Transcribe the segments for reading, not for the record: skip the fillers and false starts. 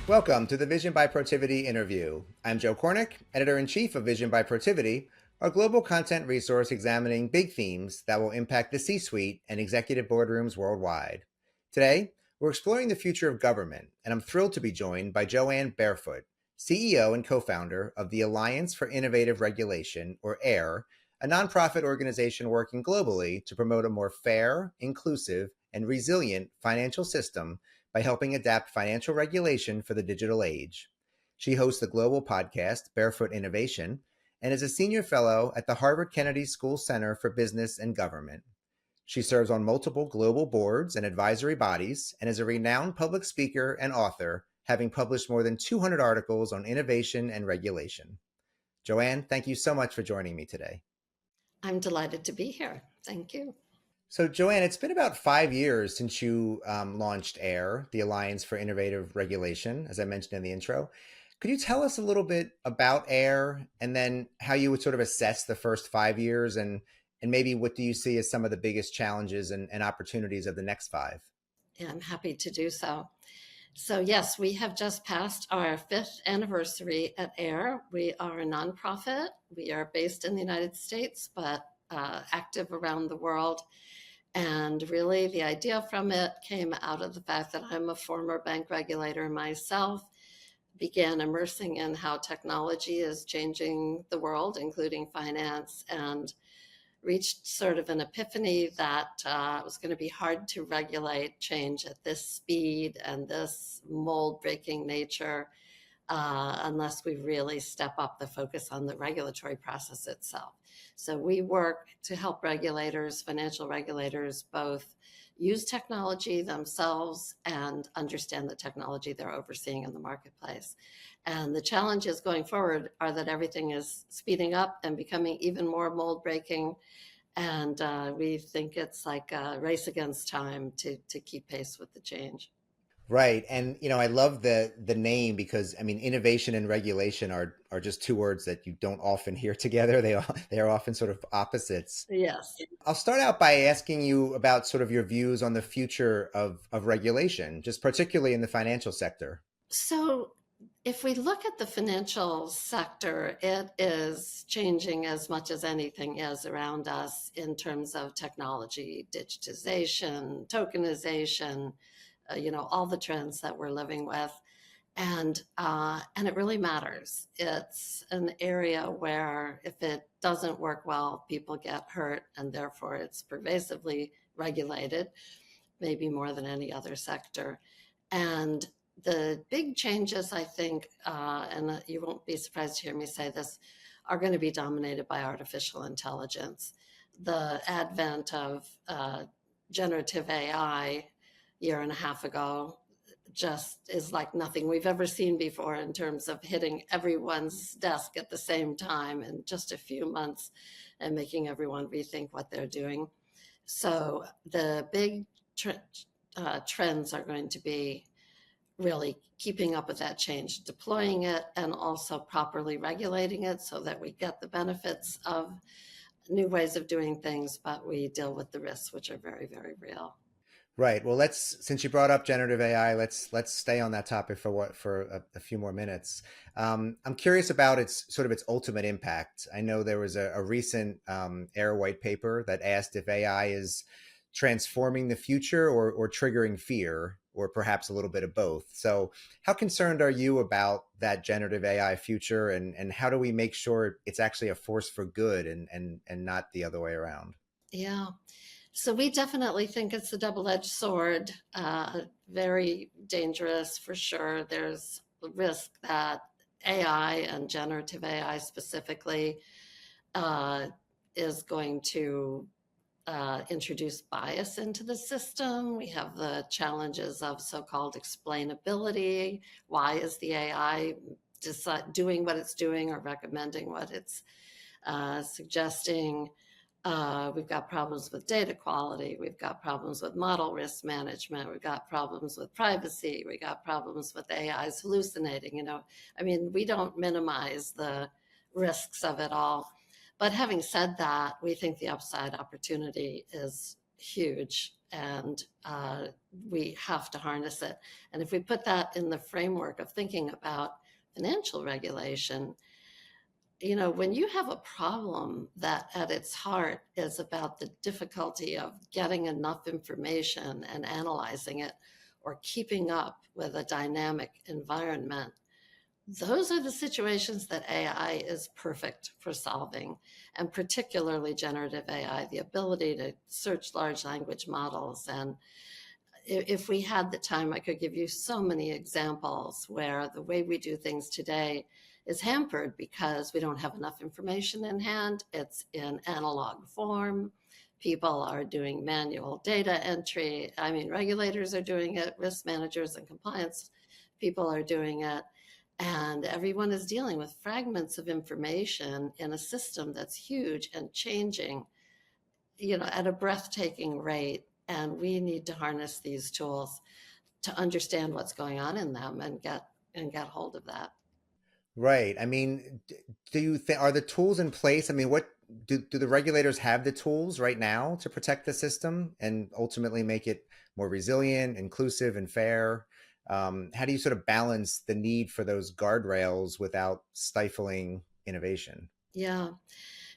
Welcome to the Vision by Protiviti interview. I'm Joe Kornik, editor-in-chief of Vision by Protiviti, a global content resource examining big themes that will impact the C-suite and executive boardrooms worldwide. Today, we're exploring the future of government, and I'm thrilled to be joined by Jo Ann Barefoot, CEO and co-founder of the Alliance for Innovative Regulation, or AIR, a nonprofit organization working globally to promote a more fair, inclusive, and resilient financial system by helping adapt financial regulation for the digital age. She hosts the global podcast, Barefoot Innovation, and is a senior fellow at the Harvard Kennedy School Center for Business and Government. She serves on multiple global boards and advisory bodies and is a renowned public speaker and author, having published more than 200 articles on innovation and regulation. Jo Ann, thank you so much for joining me today. I'm delighted to be here. Thank you. So, Jo Ann, it's been about 5 years since you launched AIR, the Alliance for Innovative Regulation, as I mentioned in the intro. Could you tell us a little bit about AIR and then how you would sort of assess the first 5 years and maybe what do you see as some of the biggest challenges and opportunities of the next five? Yeah, I'm happy to do so. So, yes, we have just passed our fifth anniversary at AIR. We are a nonprofit. We are based in the United States, but active around the world. And really, the idea from it came out of the fact that I'm a former bank regulator myself, began immersing in how technology is changing the world, including finance, and reached sort of an epiphany that it was going to be hard to regulate change at this speed and this mold breaking nature unless we really step up the focus on the regulatory process itself. So we work to help regulators, financial regulators, both use technology themselves and understand the technology they're overseeing in the marketplace. And the challenges going forward are that everything is speeding up and becoming even more mold breaking. And we think it's like a race against time to keep pace with the change. Right. And I love the name because I mean innovation and regulation are just two words that you don't often hear together. They are often sort of opposites. Yes. I'll start out by asking you about sort of your views on the future of regulation, just particularly in the financial sector. So if we look at the financial sector, it is changing as much as anything is around us in terms of technology, digitization, tokenization, all the trends that we're living with. And it really matters. It's an area where if it doesn't work well, people get hurt, and therefore it's pervasively regulated, maybe more than any other sector. And the big changes, I think, and you won't be surprised to hear me say this, are going to be dominated by artificial intelligence. The advent of generative AI a year and a half ago just is like nothing we've ever seen before in terms of hitting everyone's desk at the same time in just a few months and making everyone rethink what they're doing. So the big trends are going to be really keeping up with that change, deploying it, and also properly regulating it so that we get the benefits of new ways of doing things, but we deal with the risks, which are very, very real. Right. Well, since you brought up generative AI, let's stay on that topic for a few more minutes. I'm curious about its ultimate impact. I know there was a recent AIR white paper that asked if AI is transforming the future or triggering fear, or perhaps a little bit of both. So, how concerned are you about that generative AI future, and how do we make sure it's actually a force for good and not the other way around? Yeah. So we definitely think it's a double-edged sword, very dangerous for sure. There's a risk that AI and generative AI specifically is going to introduce bias into the system. We have the challenges of so-called explainability. Why is the AI doing what it's doing or recommending what it's suggesting? We've got problems with data quality. We've got problems with model risk management. We've got problems with privacy. We got problems with AIs hallucinating. I mean, we don't minimize the risks of it all. But having said that, we think the upside opportunity is huge, and we have to harness it. And if we put that in the framework of thinking about financial regulation, when you have a problem that at its heart is about the difficulty of getting enough information and analyzing it or keeping up with a dynamic environment, those are the situations that AI is perfect for solving, and particularly generative AI, the ability to search large language models. And if we had the time, I could give you so many examples where the way we do things today is hampered because we don't have enough information in hand. It's in analog form. People are doing manual data entry. I mean, regulators are doing it, risk managers and compliance people are doing it. And everyone is dealing with fragments of information in a system that's huge and changing, at a breathtaking rate. And we need to harness these tools to understand what's going on in them and get hold of that. Right. I mean, do you think are the tools in place? I mean, what do the regulators have the tools right now to protect the system and ultimately make it more resilient, inclusive, and fair? How do you sort of balance the need for those guardrails without stifling innovation? Yeah.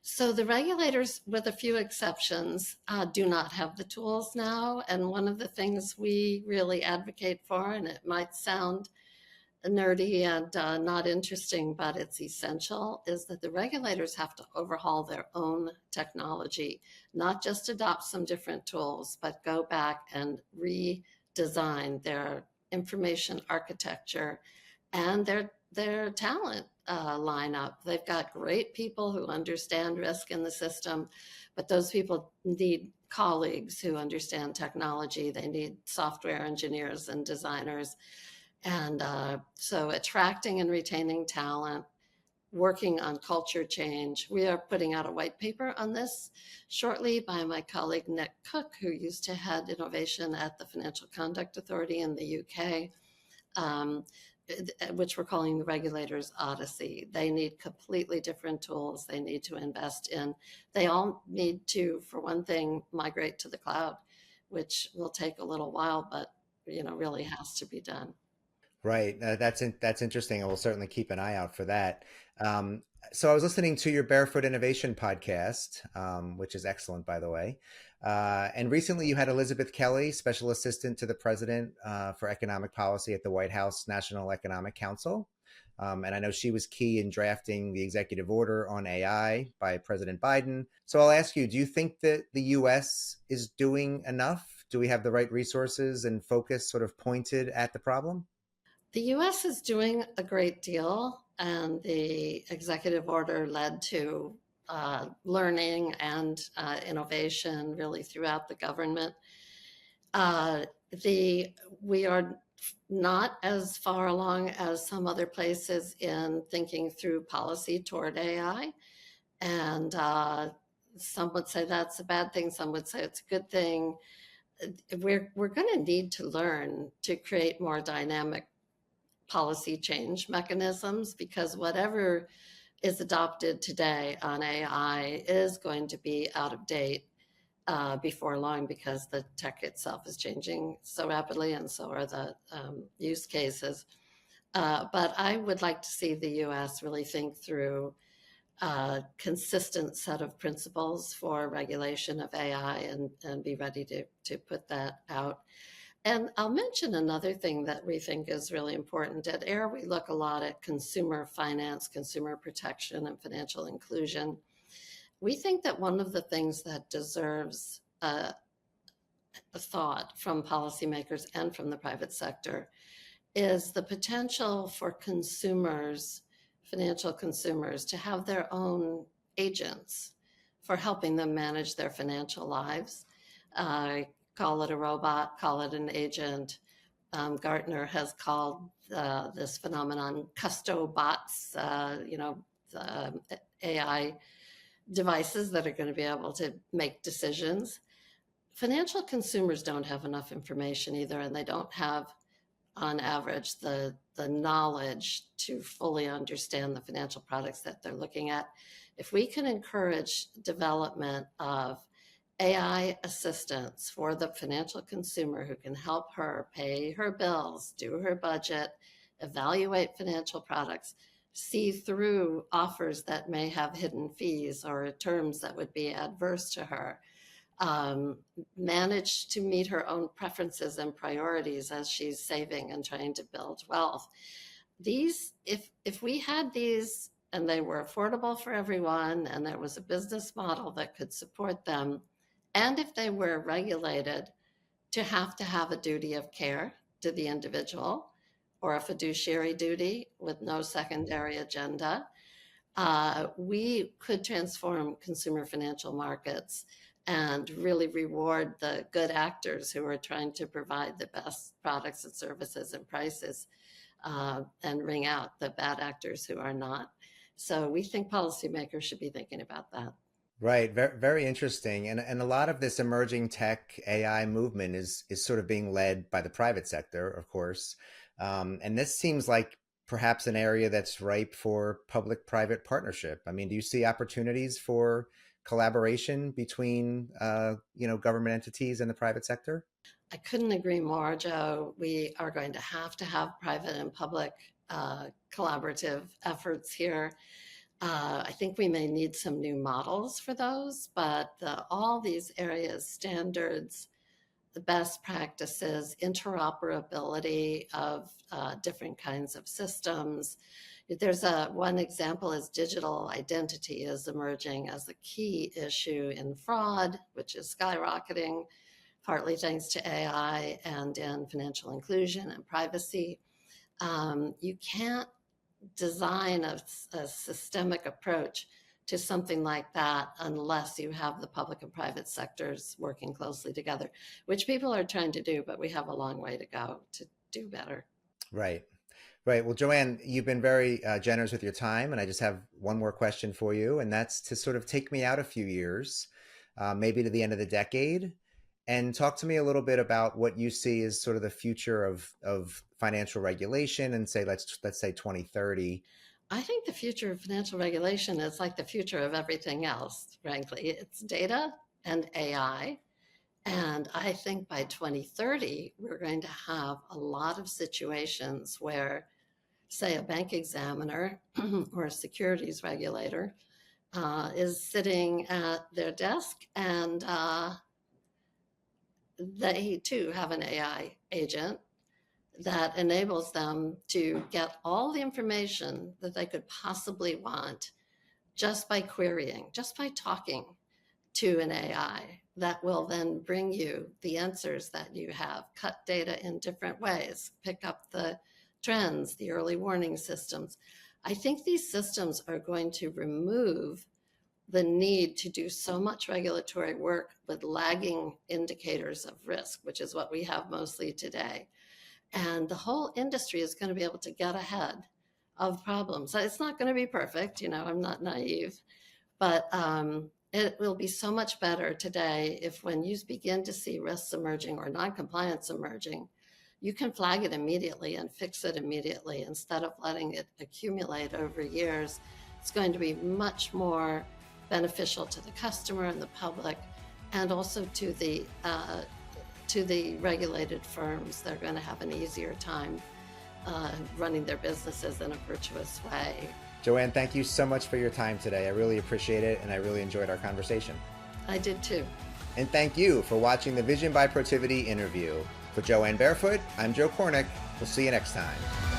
So the regulators, with a few exceptions, do not have the tools now. And one of the things we really advocate for, and it might sound nerdy and not interesting, but it's essential, is that the regulators have to overhaul their own technology, not just adopt some different tools, but go back and redesign their information architecture and their talent lineup. They've got great people who understand risk in the system, but those people need colleagues who understand technology. They need software engineers and designers. And so attracting and retaining talent, working on culture change. We are putting out a white paper on this shortly by my colleague Nick Cook, who used to head innovation at the Financial Conduct Authority in the UK, um, which we're calling the Regulators Odyssey. They need completely different tools. They need to invest in. They all need to, for one thing, migrate to the cloud, which will take a little while, but really has to be done. Right. That's interesting. I will certainly keep an eye out for that. Um, so I was listening to your Barefoot Innovation podcast, which is excellent, by the way. And recently you had Elizabeth Kelly, Special Assistant to the President for Economic Policy at the White House National Economic Council. And I know she was key in drafting the executive order on AI by President Biden. So I'll ask you, do you think that the US is doing enough? Do we have the right resources and focus sort of pointed at the problem? The US is doing a great deal, and the executive order led to learning and innovation really throughout the government. Uh, the we are not as far along as some other places in thinking through policy toward AI, and some would say that's a bad thing. Some would say it's a good thing. We're going to need to learn to create more dynamic policy change mechanisms, because whatever is adopted today on AI is going to be out of date before long, because the tech itself is changing so rapidly, and so are the use cases. But I would like to see the US really think through a consistent set of principles for regulation of AI, and be ready to put that out. And I'll mention another thing that we think is really important. At AIR, we look a lot at consumer finance, consumer protection, and financial inclusion. We think that one of the things that deserves a thought from policymakers and from the private sector is the potential for consumers, financial consumers, to have their own agents for helping them manage their financial lives. Call it a robot, call it an agent. Gartner has called this phenomenon custobots, AI devices that are going to be able to make decisions. Financial consumers don't have enough information either, and they don't have, on average, the knowledge to fully understand the financial products that they're looking at. If we can encourage development of AI assistants for the financial consumer who can help her pay her bills, do her budget, evaluate financial products, see through offers that may have hidden fees or terms that would be adverse to her, um, manage to meet her own preferences and priorities as she's saving and trying to build wealth. These, if we had these and they were affordable for everyone and there was a business model that could support them, and if they were regulated to have a duty of care to the individual or a fiduciary duty with no secondary agenda, we could transform consumer financial markets and really reward the good actors who are trying to provide the best products and services and prices, and wring out the bad actors who are not. So we think policymakers should be thinking about that. Right. Very, very interesting. And a lot of this emerging tech AI movement is sort of being led by the private sector, of course. And this seems like perhaps an area that's ripe for public-private partnership. I mean, do you see opportunities for collaboration between, government entities and the private sector? I couldn't agree more, Joe. We are going to have private and public collaborative efforts here. I think we may need some new models for those, but all these areas, standards, the best practices, interoperability of different kinds of systems. There's one example is digital identity is emerging as a key issue in fraud, which is skyrocketing, partly thanks to AI, and in financial inclusion and privacy. You can't design a systemic approach to something like that unless you have the public and private sectors working closely together, which people are trying to do, but we have a long way to go to do better. Right. Right. Well, Jo Ann, you've been very generous with your time, and I just have one more question for you, and that's to sort of take me out a few years, maybe to the end of the decade, and talk to me a little bit about what you see as sort of the future of financial regulation, and say let's say 2030. I think the future of financial regulation is like the future of everything else, frankly. It's data and AI. And I think by 2030, we're going to have a lot of situations where, say, a bank examiner or a securities regulator is sitting at their desk, and they too have an AI agent that enables them to get all the information that they could possibly want just by querying, just by talking to an AI that will then bring you the answers that you have, cut data in different ways, pick up the trends, the early warning systems. I think these systems are going to remove the need to do so much regulatory work with lagging indicators of risk, which is what we have mostly today. And the whole industry is going to be able to get ahead of problems. It's not going to be perfect, I'm not naive, but it will be so much better today if when you begin to see risks emerging or noncompliance emerging, you can flag it immediately and fix it immediately instead of letting it accumulate over years. It's going to be much more beneficial to the customer and the public, and also to the regulated firms. They're going to have an easier time running their businesses in a virtuous way. Jo Ann, thank you so much for your time today. I really appreciate it, and I really enjoyed our conversation. I did too. And thank you for watching the Vision by Protiviti interview. For Jo Ann Barefoot, I'm Joe Kornik. We'll see you next time.